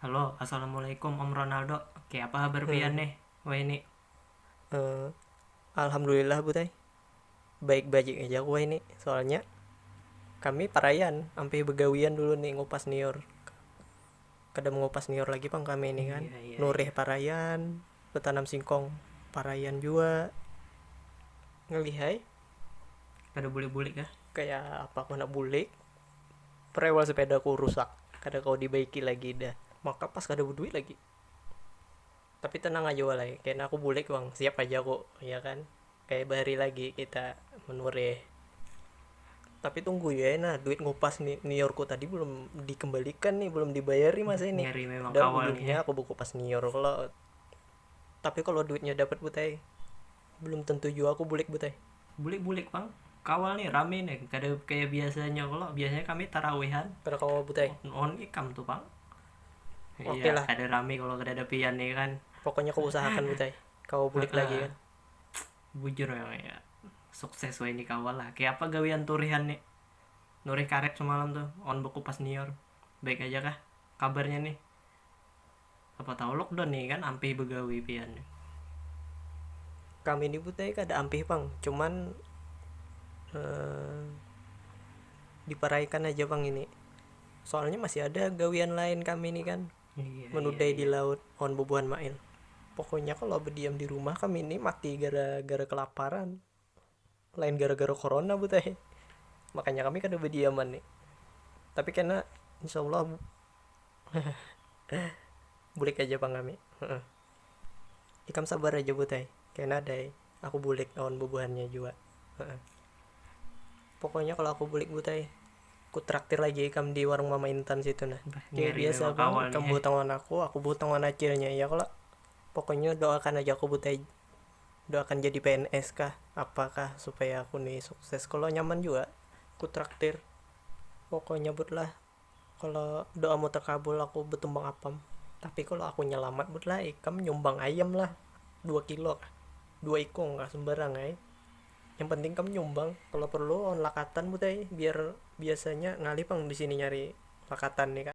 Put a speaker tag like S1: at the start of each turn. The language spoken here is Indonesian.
S1: Halo, assalamualaikum Om Ronaldo. Oke, apa kabar pian
S2: Hmm,
S1: nih? Wah ini,
S2: eh, Alhamdulillah Bu Tay, baik-baik aja gue ini. Soalnya kami parayan, sampai begawian dulu nih ngupas nior. Kadang ngupas nior lagi pang kami ini kan.
S1: iya iya
S2: Nureh
S1: iya.
S2: parayan, petanam singkong parayan juga. Ngelihai
S1: Kada bulik-bulik kah?
S2: kayak apa aku nak bulik. Perewal sepeda ku rusak. Kada kau dibaiki lagi dah. Maka pas kada berduit lagi. Tapi tenang aja walai, kayaknya aku bulik bang, siap aja kok, ya kan. Kayak bahari lagi kita menureh. Tapi tunggu ya, nah duit ngupas nih niorku tadi belum dikembalikan nih, belum dibayari mas ini.
S1: Ngeri memang
S2: Padahal
S1: kawal nih
S2: budgetnya
S1: ya.
S2: aku buku pas nior kalau, tapi kalau duitnya dapat butai, belum tentu juga aku bulik butai.
S1: Bulik-bulik bang. Kawal nih rame nih. Kada kayak biasanya. Kalau biasanya kami tarawehan
S2: Karena kalau butai,
S1: on ikam tuh bang. Iya,
S2: oke lah.
S1: kada rame kalau kada ada pian nih kan.
S2: Pokoknya kau usahakan butai, kau bulik lagi
S1: Heeh.
S2: kan.
S1: Bujur memang ya. Sukses wah ini kawal lah. Kayak apa gawean turihan nih? Nurih karet semalam tuh. On buku pas nior. Baik aja kah? Kabarnya nih. Apa tahu lockdown nih kan ampe begawi pian.
S2: Kami ini butai kada ampih pang, cuman eh, diparaikan aja pang ini. Soalnya masih ada gawian lain kami ini kan,
S1: Iya iya
S2: menudai di
S1: iya.
S2: laut, on bubuhan mail. Pokoknya kalau berdiam di rumah kami ini mati gara-gara kelaparan, lain gara-gara corona butai. Makanya kami kan udah diaman nih, tapi karena insya Allah bulik aja pang kami. Ikam sabar aja butai, karena ada aku bulik lawan bubuhannya juga. Pokoknya kalau aku bulik butai, aku traktir lagi ikam di warung mama Intan situ nah. Kayak
S1: Ngeri
S2: biasa
S1: memang
S2: bang,
S1: kawal nih
S2: ikam
S1: ya.
S2: buat tangan aku buat tangan acilnya ya. Kalau pokoknya doakan aja aku butai, doakan jadi PNS kah apakah supaya aku nih sukses. Kalau nyaman juga aku traktir, pokoknya butlah. Kalau doamu terkabul aku bertumbang apam. Tapi kalau aku nyelamat butlah ikam nyumbang ayam lah, 2 kilo kah, 2 ikong kah sembarang yang penting kamu nyumbang. Kalau perlu on lakatan butai biar biasanya ngalih pang di sini nyari lakatan nih kan.